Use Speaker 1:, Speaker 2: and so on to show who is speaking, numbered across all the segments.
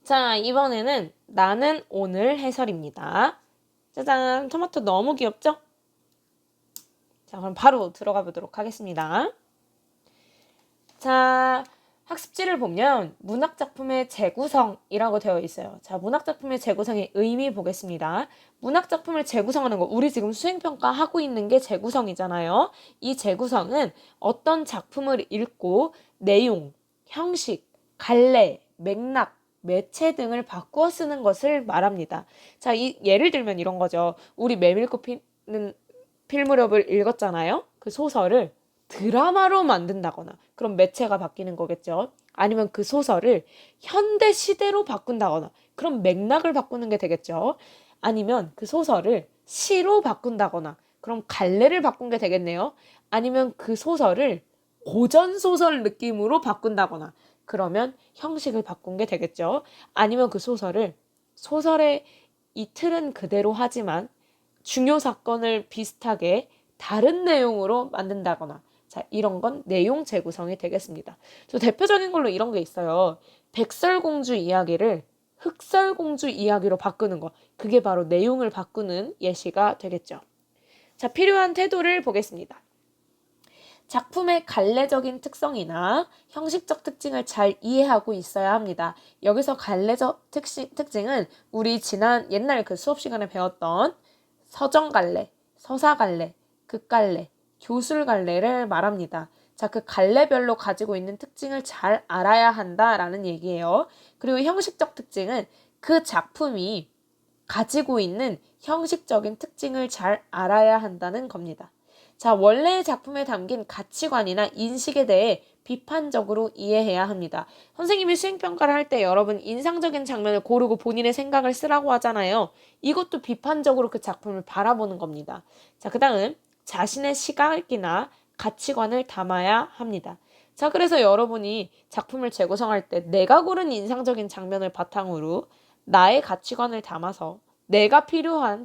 Speaker 1: 자, 이번에는 나는 오늘 해설입니다. 짜잔, 토마토 너무 귀엽죠? 자, 그럼 바로 들어가 보도록 하겠습니다. 자, 학습지를 보면 문학작품의 재구성이라고 되어 있어요. 자, 문학작품의 재구성의 의미 보겠습니다. 문학작품을 재구성하는 거, 우리 지금 수행평가 하고 있는 게 재구성이잖아요. 이 재구성은 어떤 작품을 읽고 내용, 형식, 갈래, 맥락, 매체 등을 바꾸어 쓰는 것을 말합니다. 자, 예를 들면 이런 거죠. 우리 메밀꽃 피는 필무렵을 읽었잖아요. 그 소설을 드라마로 만든다거나 그럼 매체가 바뀌는 거겠죠. 아니면 그 소설을 현대 시대로 바꾼다거나 그럼 맥락을 바꾸는 게 되겠죠. 아니면 그 소설을 시로 바꾼다거나 그럼 갈래를 바꾼 게 되겠네요. 아니면 그 소설을 고전 소설 느낌으로 바꾼다거나 그러면 형식을 바꾼 게 되겠죠. 아니면 그 소설의 이 틀은 그대로 하지만 중요 사건을 비슷하게 다른 내용으로 만든다거나 자, 이런 건 내용 재구성이 되겠습니다. 저 대표적인 걸로 이런 게 있어요. 백설공주 이야기를 흑설공주 이야기로 바꾸는 거. 그게 바로 내용을 바꾸는 예시가 되겠죠. 자, 필요한 태도를 보겠습니다. 작품의 갈래적인 특성이나 형식적 특징을 잘 이해하고 있어야 합니다. 여기서 갈래적 특징은 우리 지난 옛날 그 수업 시간에 배웠던 서정갈래, 서사갈래, 극갈래, 교술갈래를 말합니다. 자, 그 갈래별로 가지고 있는 특징을 잘 알아야 한다라는 얘기예요. 그리고 형식적 특징은 그 작품이 가지고 있는 형식적인 특징을 잘 알아야 한다는 겁니다. 자, 원래의 작품에 담긴 가치관이나 인식에 대해 비판적으로 이해해야 합니다. 선생님이 수행평가를 할 때 여러분 인상적인 장면을 고르고 본인의 생각을 쓰라고 하잖아요. 이것도 비판적으로 그 작품을 바라보는 겁니다. 자, 그 다음 자신의 시각이나 가치관을 담아야 합니다. 자, 그래서 여러분이 작품을 재구성할 때 내가 고른 인상적인 장면을 바탕으로 나의 가치관을 담아서 내가 필요한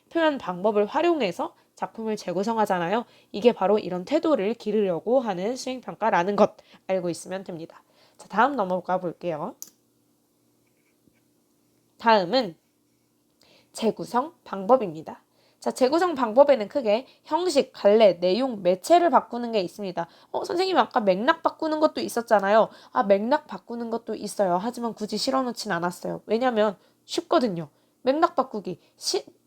Speaker 1: 표현 방법을 활용해서 작품을 재구성하잖아요. 이게 바로 이런 태도를 기르려고 하는 수행평가라는 것 알고 있으면 됩니다. 자, 다음 넘어가 볼게요. 다음은 재구성 방법입니다. 자, 재구성 방법에는 크게 형식, 갈래, 내용, 매체를 바꾸는 게 있습니다. 선생님 아까 맥락 바꾸는 것도 있었잖아요. 맥락 바꾸는 것도 있어요. 하지만 굳이 실어놓진 않았어요. 왜냐면 쉽거든요. 맥락 바꾸기.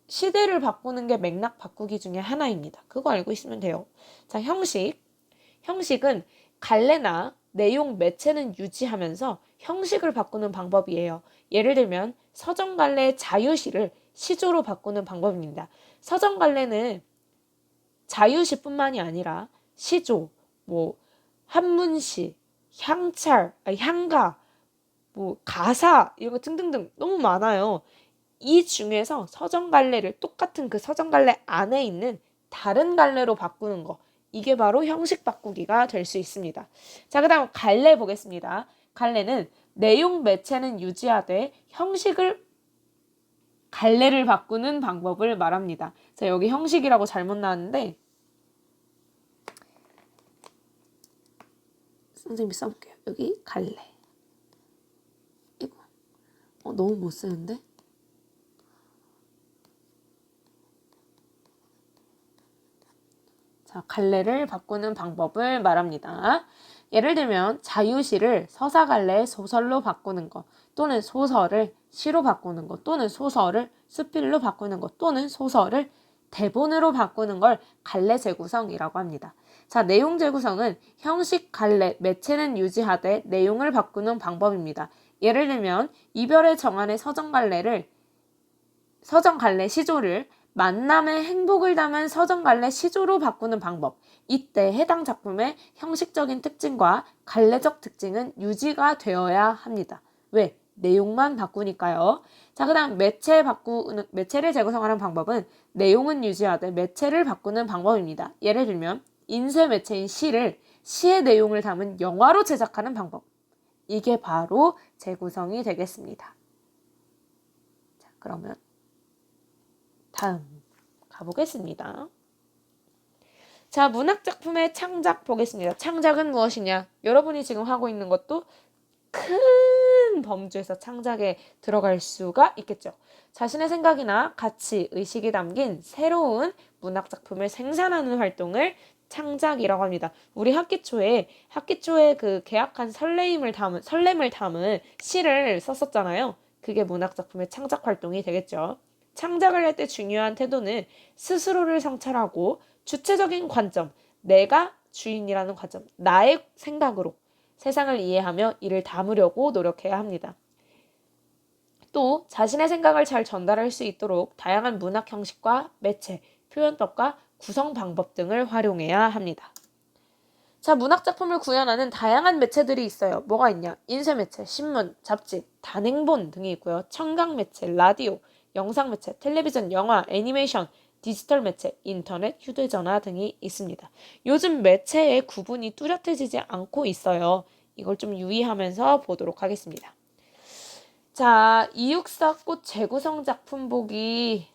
Speaker 1: 시대를 바꾸는 게 맥락 바꾸기 중에 하나입니다. 그거 알고 있으면 돼요. 자, 형식은 갈래나 내용, 매체는 유지하면서 형식을 바꾸는 방법이에요. 예를 들면 서정갈래의 자유시를 시조로 바꾸는 방법입니다. 서정갈래는 자유시뿐만이 아니라 시조, 한문시, 향가, 가사 이런 거 등등등 너무 많아요. 이 중에서 서정갈래를 똑같은 그 서정갈래 안에 있는 다른 갈래로 바꾸는 거. 이게 바로 형식 바꾸기가 될 수 있습니다. 자, 그 다음 갈래 보겠습니다. 갈래는 내용 매체는 유지하되 갈래를 바꾸는 방법을 말합니다. 자, 여기 형식이라고 잘못 나왔는데 선생님이 써볼게요. 여기 갈래. 이거 너무 못 쓰는데? 자, 갈래를 바꾸는 방법을 말합니다. 예를 들면 자유시를 서사갈래의 소설로 바꾸는 것, 또는 소설을 시로 바꾸는 것, 또는 소설을 수필로 바꾸는 것, 또는 소설을 대본으로 바꾸는 걸 갈래 재구성이라고 합니다. 자, 내용 재구성은 형식, 갈래, 매체는 유지하되 내용을 바꾸는 방법입니다. 예를 들면 이별의 정안의 서정갈래 시조를 만남의 행복을 담은 서정갈래 시조로 바꾸는 방법. 이때 해당 작품의 형식적인 특징과 갈래적 특징은 유지가 되어야 합니다. 왜? 내용만 바꾸니까요. 자, 그 다음 매체를 재구성하는 방법은 내용은 유지하되 매체를 바꾸는 방법입니다. 예를 들면 인쇄 매체인 시를 시의 내용을 담은 영화로 제작하는 방법. 이게 바로 재구성이 되겠습니다. 자, 그러면 다음 가보겠습니다. 자, 문학작품의 창작 보겠습니다. 창작은 무엇이냐? 여러분이 지금 하고 있는 것도 큰 큰 범주에서 창작에 들어갈 수가 있겠죠. 자신의 생각이나 가치, 의식이 담긴 새로운 문학 작품을 생산하는 활동을 창작이라고 합니다. 우리 학기 초에 그 계약한 설렘을 담은 시를 썼었잖아요. 그게 문학 작품의 창작 활동이 되겠죠. 창작을 할 때 중요한 태도는 스스로를 성찰하고 주체적인 관점, 내가 주인이라는 관점, 나의 생각으로 세상을 이해하며 이를 담으려고 노력해야 합니다. 또 자신의 생각을 잘 전달할 수 있도록 다양한 문학 형식과 매체, 표현법과 구성 방법 등을 활용해야 합니다. 자, 문학 작품을 구현하는 다양한 매체들이 있어요. 뭐가 있냐? 인쇄 매체, 신문, 잡지, 단행본 등이 있고요. 청각 매체, 라디오, 영상 매체, 텔레비전, 영화, 애니메이션, 디지털 매체, 인터넷, 휴대전화 등이 있습니다. 요즘 매체의 구분이 뚜렷해지지 않고 있어요. 이걸 좀 유의하면서 보도록 하겠습니다. 자, 이육사 꽃 재구성 작품 보기는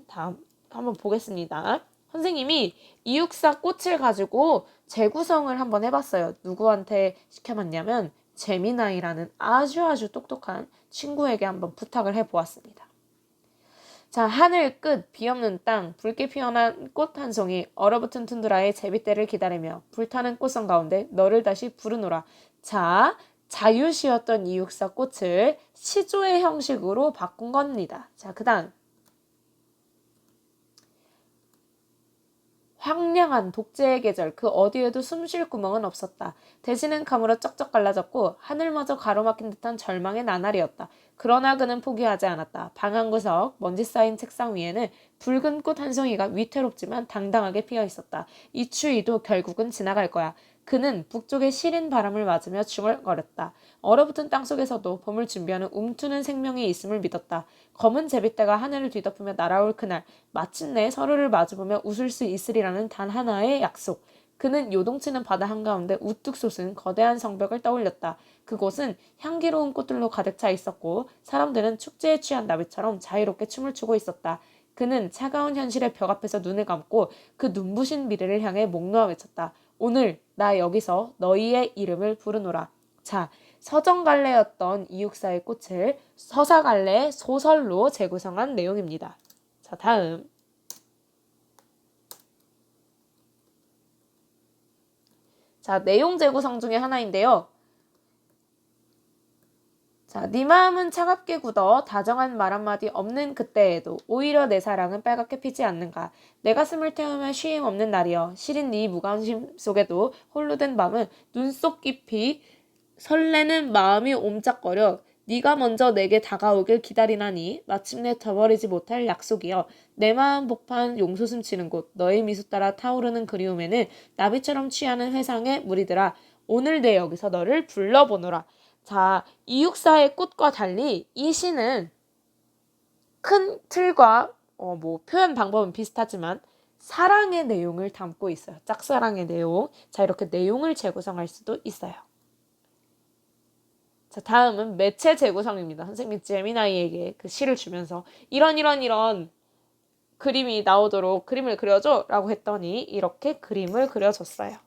Speaker 1: 다음 한번 보겠습니다. 선생님이 이육사 꽃을 가지고 재구성을 한번 해봤어요. 누구한테 시켜봤냐면 재미나이라는 아주 똑똑한 친구에게 한번 부탁을 해보았습니다. 자, 하늘 끝, 비없는 땅, 붉게 피어난 꽃 한 송이, 얼어붙은 툰드라의 제비때를 기다리며 불타는 꽃선 가운데 너를 다시 부르노라. 자, 자유시였던 이육사 꽃을 시조의 형식으로 바꾼 겁니다. 자, 그 다음. 황량한 독재의 계절, 그 어디에도 숨 쉴 구멍은 없었다. 대신은 감으로 쩍쩍 갈라졌고 하늘마저 가로막힌 듯한 절망의 나날이었다. 그러나 그는 포기하지 않았다. 방 한 구석 먼지 쌓인 책상 위에는 붉은 꽃 한 송이가 위태롭지만 당당하게 피어 있었다. 이 추위도 결국은 지나갈 거야. 그는 북쪽의 시린 바람을 맞으며 중얼거렸다. 얼어붙은 땅속에서도 봄을 준비하는 움트는 생명이 있음을 믿었다. 검은 제비떼가 하늘을 뒤덮으며 날아올 그날 마침내 서로를 마주보며 웃을 수 있으리라는 단 하나의 약속. 그는 요동치는 바다 한가운데 우뚝 솟은 거대한 성벽을 떠올렸다. 그곳은 향기로운 꽃들로 가득 차 있었고 사람들은 축제에 취한 나비처럼 자유롭게 춤을 추고 있었다. 그는 차가운 현실의 벽 앞에서 눈을 감고 그 눈부신 미래를 향해 목 놓아 외쳤다. 오늘 나 여기서 너희의 이름을 부르노라. 자, 서정갈래였던 이육사의 꽃을 서사갈래 소설로 재구성한 내용입니다. 자, 다음. 자, 내용 재구성 중에 하나인데요. 자, 네 마음은 차갑게 굳어 다정한 말 한마디 없는 그때에도 오히려 내 사랑은 빨갛게 피지 않는가. 내 가슴을 태우며 쉼 없는 날이여. 시린 네 무관심 속에도 홀로 된 밤은 눈 속 깊이 설레는 마음이 옴짝거려 네가 먼저 내게 다가오길 기다리나니 마침내 저버리지 못할 약속이여. 내 마음 복판 용솟음 치는 곳 너의 미소 따라 타오르는 그리움에는 나비처럼 취하는 회상의 무리들아 오늘 내 여기서 너를 불러보노라. 자, 이육사의 꽃과 달리 이 시는 큰 틀과 표현 방법은 비슷하지만 사랑의 내용을 담고 있어요. 짝사랑의 내용. 자, 이렇게 내용을 재구성할 수도 있어요. 자, 다음은 매체 재구성입니다. 선생님이 제미나이에게 그 시를 주면서 이런 그림이 나오도록 그림을 그려줘 라고 했더니 이렇게 그림을 그려줬어요.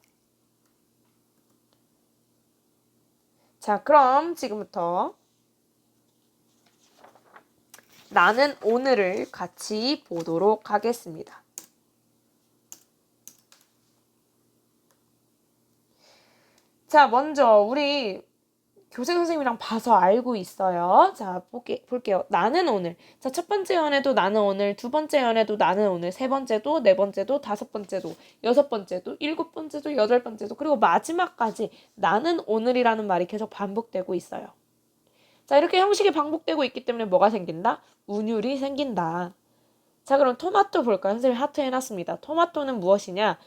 Speaker 1: 자, 그럼 지금부터 나는 오늘을 같이 보도록 하겠습니다. 자, 먼저 우리 교생 선생님이랑 봐서 알고 있어요. 자, 볼게요. 나는 오늘. 자, 첫 번째 연애도 나는 오늘, 두 번째 연애도 나는 오늘, 세 번째도, 네 번째도, 다섯 번째도, 여섯 번째도, 일곱 번째도, 여덟 번째도, 그리고 마지막까지 나는 오늘이라는 말이 계속 반복되고 있어요. 자, 이렇게 형식이 반복되고 있기 때문에 뭐가 생긴다? 운율이 생긴다. 자, 그럼 토마토 볼까요? 선생님이 하트 해놨습니다. 토마토는 무엇이냐?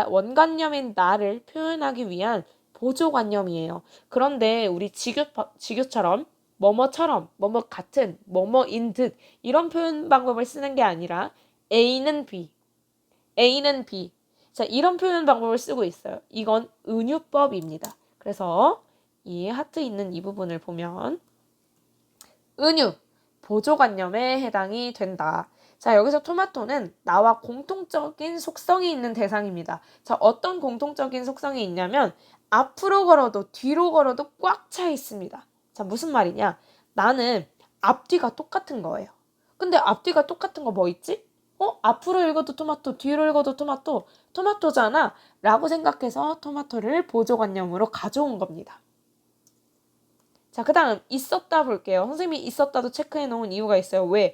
Speaker 1: 원관념인 나를 표현하기 위한 보조관념이에요. 그런데 우리 직교처럼 뭐뭐처럼, 뭐뭐 같은, 뭐뭐인 듯 이런 표현 방법을 쓰는 게 아니라 A는 B, A는 B. 자, 이런 표현 방법을 쓰고 있어요. 이건 은유법입니다. 그래서 이 하트 있는 이 부분을 보면 은유, 보조관념에 해당이 된다. 자, 여기서 토마토는 나와 공통적인 속성이 있는 대상입니다. 자, 어떤 공통적인 속성이 있냐면 앞으로 걸어도 뒤로 걸어도 꽉 차 있습니다. 자, 무슨 말이냐? 나는 앞뒤가 똑같은 거예요. 근데 앞뒤가 똑같은 거 뭐 있지? 앞으로 읽어도 토마토, 뒤로 읽어도 토마토, 토마토잖아 라고 생각해서 토마토를 보조관념으로 가져온 겁니다. 자, 그 다음 있었다 볼게요. 선생님이 있었다도 체크해 놓은 이유가 있어요. 왜?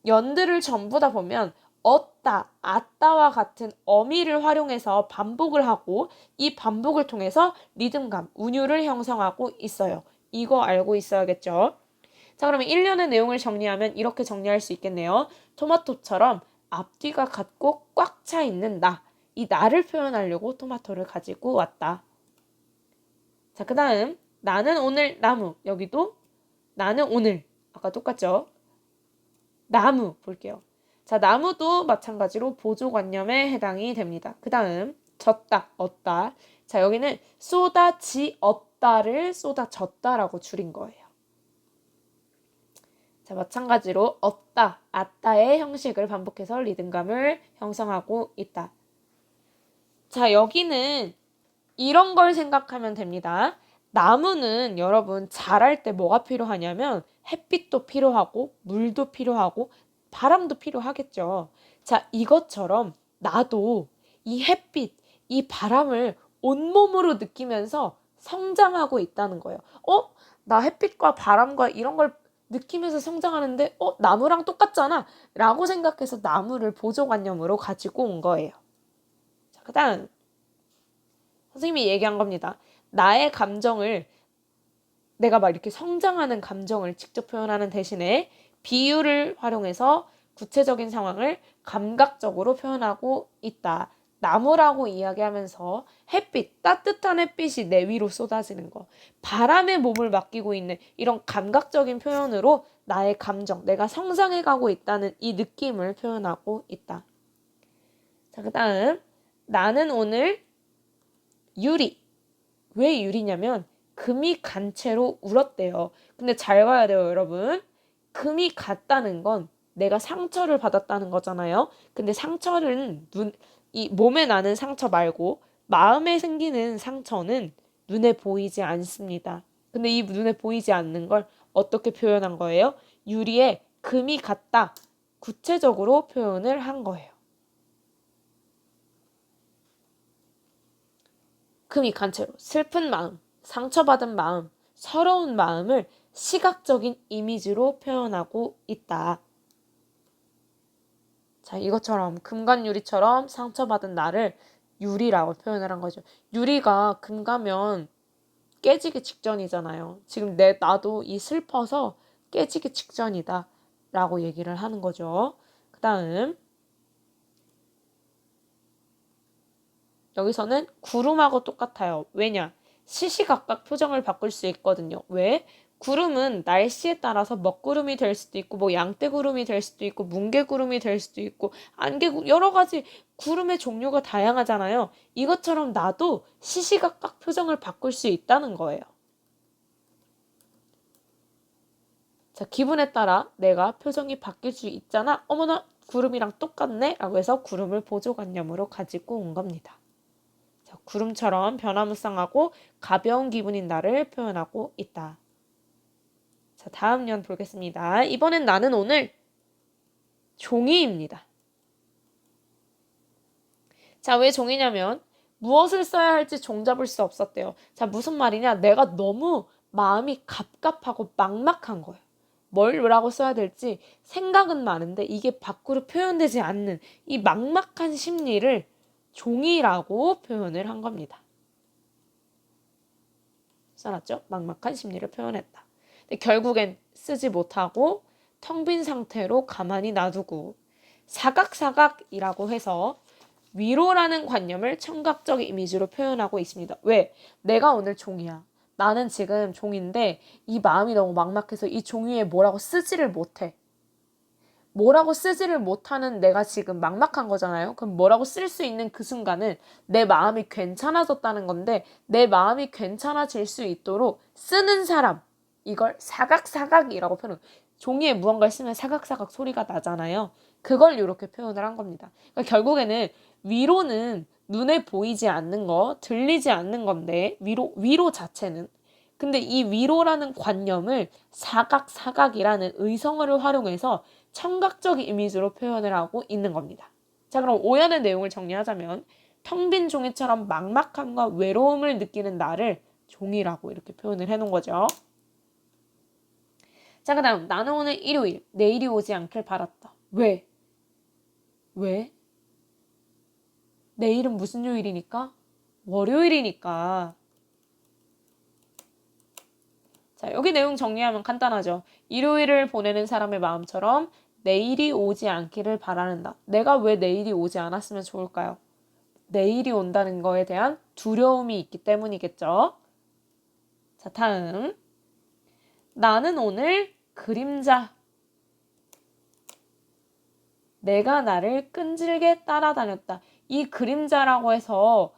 Speaker 1: 연들을 전부 다 보면 얻다, 아따와 같은 어미를 활용해서 반복을 하고 이 반복을 통해서 리듬감, 운율을 형성하고 있어요. 이거 알고 있어야겠죠? 자, 그러면 1년의 내용을 정리하면 이렇게 정리할 수 있겠네요. 토마토처럼 앞뒤가 같고 꽉 차 있는 나. 이 나를 표현하려고 토마토를 가지고 왔다. 자, 그 다음 나는 오늘 나무. 여기도 나는 오늘. 아까 똑같죠? 나무 볼게요. 자, 나무도 마찬가지로 보조관념에 해당이 됩니다. 그 다음 졌다, 얻다. 자, 여기는 쏟아지었다를 쏟아졌다라고 줄인 거예요. 자, 마찬가지로 얻다, 아따의 형식을 반복해서 리듬감을 형성하고 있다. 자, 여기는 이런 걸 생각하면 됩니다. 나무는 여러분 자랄 때 뭐가 필요하냐면 햇빛도 필요하고 물도 필요하고 바람도 필요하겠죠. 자, 이것처럼 나도 이 햇빛, 이 바람을 온몸으로 느끼면서 성장하고 있다는 거예요. 나 햇빛과 바람과 이런 걸 느끼면서 성장하는데 나무랑 똑같잖아 라고 생각해서 나무를 보조관념으로 가지고 온 거예요. 자, 그 다음 선생님이 얘기한 겁니다. 나의 감정을 내가 막 이렇게 성장하는 감정을 직접 표현하는 대신에 비유를 활용해서 구체적인 상황을 감각적으로 표현하고 있다. 나무라고 이야기하면서 햇빛, 따뜻한 햇빛이 내 위로 쏟아지는 거, 바람에 몸을 맡기고 있는 이런 감각적인 표현으로 나의 감정, 내가 성장해가고 있다는 이 느낌을 표현하고 있다. 자, 그 다음 나는 오늘 유리. 왜 유리냐면 금이 간 채로 울었대요. 근데 잘 봐야 돼요, 여러분. 금이 갔다는 건 내가 상처를 받았다는 거잖아요. 근데 상처는 이 몸에 나는 상처 말고 마음에 생기는 상처는 눈에 보이지 않습니다. 근데 이 눈에 보이지 않는 걸 어떻게 표현한 거예요? 유리에 금이 갔다. 구체적으로 표현을 한 거예요. 금이 간 채로 슬픈 마음, 상처받은 마음, 서러운 마음을 시각적인 이미지로 표현하고 있다. 자, 이것처럼 금간유리처럼 상처받은 나를 유리라고 표현을 한 거죠. 유리가 금 가면 깨지기 직전이잖아요. 지금 나도 이 슬퍼서 깨지기 직전이다 라고 얘기를 하는 거죠. 그 다음 여기서는 구름하고 똑같아요. 왜냐? 시시각각 표정을 바꿀 수 있거든요. 왜? 구름은 날씨에 따라서 먹구름이 될 수도 있고 뭐 양떼구름이 될 수도 있고 뭉게구름이 될 수도 있고 안개구름 여러 가지 구름의 종류가 다양하잖아요. 이것처럼 나도 시시각각 표정을 바꿀 수 있다는 거예요. 자, 기분에 따라 내가 표정이 바뀔 수 있잖아. 어머나 구름이랑 똑같네 라고 해서 구름을 보조관념으로 가지고 온 겁니다. 자, 구름처럼 변화무쌍하고 가벼운 기분인 나를 표현하고 있다. 자, 다음 년 보겠습니다. 이번엔 나는 오늘 종이입니다. 자, 왜 종이냐면 무엇을 써야 할지 종잡을 수 없었대요. 자, 무슨 말이냐? 내가 너무 마음이 갑갑하고 막막한 거예요. 뭐라고 써야 될지 생각은 많은데 이게 밖으로 표현되지 않는 이 막막한 심리를 종이라고 표현을 한 겁니다. 써놨죠? 막막한 심리를 표현했다. 근데 결국엔 쓰지 못하고 텅 빈 상태로 가만히 놔두고 사각사각이라고 해서 위로라는 관념을 청각적 이미지로 표현하고 있습니다. 왜? 내가 오늘 종이야. 나는 지금 종인데 이 마음이 너무 막막해서 이 종이에 뭐라고 쓰지를 못해. 뭐라고 쓰지를 못하는 내가 지금 막막한 거잖아요. 그럼 뭐라고 쓸 수 있는 그 순간은 내 마음이 괜찮아졌다는 건데 내 마음이 괜찮아질 수 있도록 쓰는 사람 이걸 사각사각이라고 표현해요. 종이에 무언가를 쓰면 사각사각 소리가 나잖아요. 그걸 이렇게 표현을 한 겁니다. 그러니까 결국에는 위로는 눈에 보이지 않는 거, 들리지 않는 건데 위로 자체는. 근데 이 위로라는 관념을 사각사각이라는 의성어를 활용해서 청각적 이미지로 표현을 하고 있는 겁니다. 자, 그럼 오연의 내용을 정리하자면 텅 빈 종이처럼 막막함과 외로움을 느끼는 나를 종이라고 이렇게 표현을 해놓은 거죠. 자, 그 다음 나는 오늘 일요일, 내일이 오지 않길 바랐다. 왜? 왜? 내일은 무슨 요일이니까? 월요일이니까. 자, 여기 내용 정리하면 간단하죠. 일요일을 보내는 사람의 마음처럼 내일이 오지 않기를 바라는다. 내가 왜 내일이 오지 않았으면 좋을까요? 내일이 온다는 거에 대한 두려움이 있기 때문이겠죠. 자, 다음. 나는 오늘 그림자. 내가 나를 끈질게 따라다녔다. 이 그림자라고 해서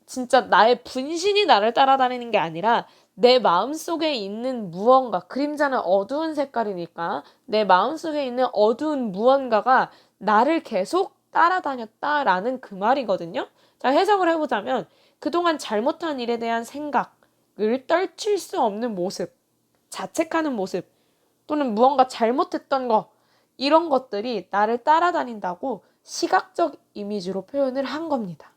Speaker 1: 진짜 나의 분신이 나를 따라다니는 게 아니라 내 마음속에 있는 무언가, 그림자는 어두운 색깔이니까 내 마음속에 있는 어두운 무언가가 나를 계속 따라다녔다라는 그 말이거든요. 자, 해석을 해보자면 그동안 잘못한 일에 대한 생각을 떨칠 수 없는 모습, 자책하는 모습, 또는 무언가 잘못했던 거, 이런 것들이 나를 따라다닌다고 시각적 이미지로 표현을 한 겁니다.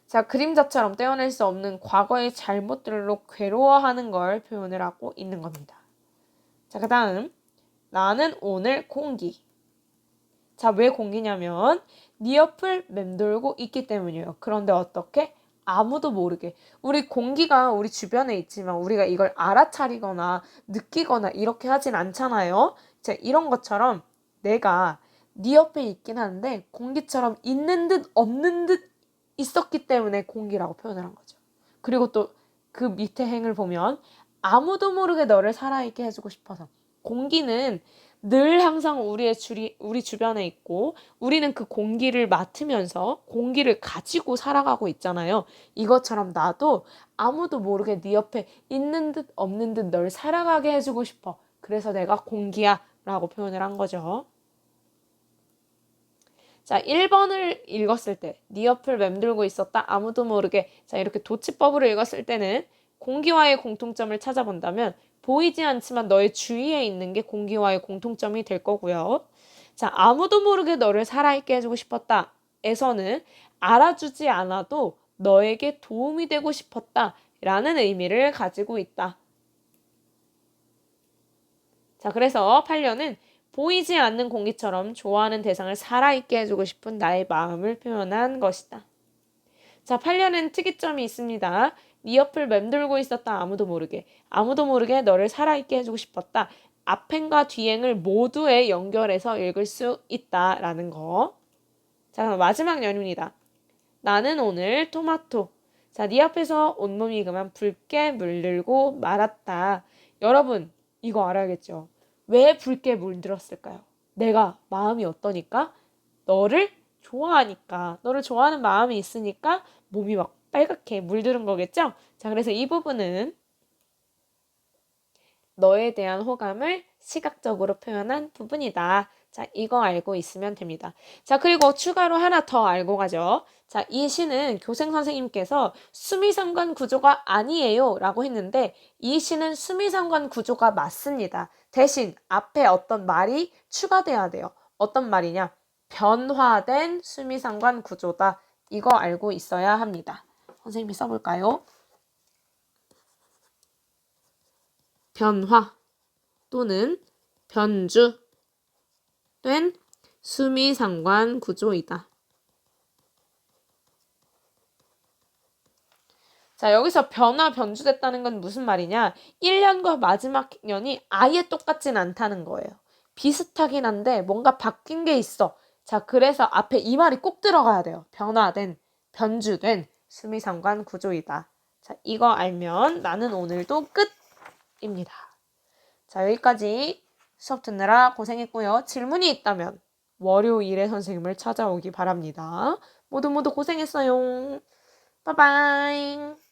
Speaker 1: 자, 그림자처럼 떼어낼 수 없는 과거의 잘못들로 괴로워하는 걸 표현을 하고 있는 겁니다. 자, 그 다음 나는 오늘 공기. 자, 왜 공기냐면 네 옆을 맴돌고 있기 때문이에요. 그런데 어떻게? 아무도 모르게. 우리 공기가 우리 주변에 있지만 우리가 이걸 알아차리거나 느끼거나 이렇게 하진 않잖아요. 자, 이런 것처럼 내가 네 옆에 있긴 한데 공기처럼 있는 듯 없는 듯 있었기 때문에 공기라고 표현을 한 거죠. 그리고 또 그 밑에 행을 보면 아무도 모르게 너를 살아있게 해주고 싶어서. 공기는 늘 항상 우리 주변에 있고 우리는 그 공기를 맡으면서 공기를 가지고 살아가고 있잖아요. 이것처럼 나도 아무도 모르게 네 옆에 있는 듯 없는 듯 널 살아가게 해주고 싶어. 그래서 내가 공기야 라고 표현을 한 거죠. 자, 1번을 읽었을 때 네 옆을 맴돌고 있었다. 아무도 모르게. 자, 이렇게 도치법으로 읽었을 때는 공기와의 공통점을 찾아본다면 보이지 않지만 너의 주위에 있는 게 공기와의 공통점이 될 거고요. 자, 아무도 모르게 너를 살아있게 해주고 싶었다. 에서는 알아주지 않아도 너에게 도움이 되고 싶었다. 라는 의미를 가지고 있다. 자, 그래서 8년은 보이지 않는 공기처럼 좋아하는 대상을 살아있게 해주고 싶은 나의 마음을 표현한 것이다. 자, 8년엔 특이점이 있습니다. 네 옆을 맴돌고 있었다. 아무도 모르게. 아무도 모르게 너를 살아있게 해주고 싶었다. 앞행과 뒤행을 모두에 연결해서 읽을 수 있다라는 거. 자, 그럼 마지막 연유입니다. 나는 오늘 토마토. 자, 네 앞에서 온몸이 그만 붉게 물들고 말았다. 여러분, 이거 알아야겠죠? 왜 붉게 물들었을까요? 내가 마음이 어떠니까? 너를 좋아하니까. 너를 좋아하는 마음이 있으니까 몸이 막 빨갛게 물들은 거겠죠? 자, 그래서 이 부분은 너에 대한 호감을 시각적으로 표현한 부분이다. 자, 이거 알고 있으면 됩니다. 자, 그리고 추가로 하나 더 알고 가죠. 자, 이 시는 교생 선생님께서 수미상관 구조가 아니에요 라고 했는데 이 시는 수미상관 구조가 맞습니다. 대신 앞에 어떤 말이 추가돼야 돼요. 어떤 말이냐? 변화된 수미상관 구조다. 이거 알고 있어야 합니다. 선생님이 써볼까요? 변화 또는 변주된 수미상관 구조이다. 자, 여기서 변화, 변주됐다는 건 무슨 말이냐? 1년과 마지막 년이 아예 똑같진 않다는 거예요. 비슷하긴 한데 뭔가 바뀐 게 있어. 자, 그래서 앞에 이 말이 꼭 들어가야 돼요. 변화된, 변주된 수미상관 구조이다. 자, 이거 알면 나는 오늘도 끝입니다. 자, 여기까지 수업 듣느라 고생했고요. 질문이 있다면 월요일에 선생님을 찾아오기 바랍니다. 모두 모두 고생했어요. 빠이빠이.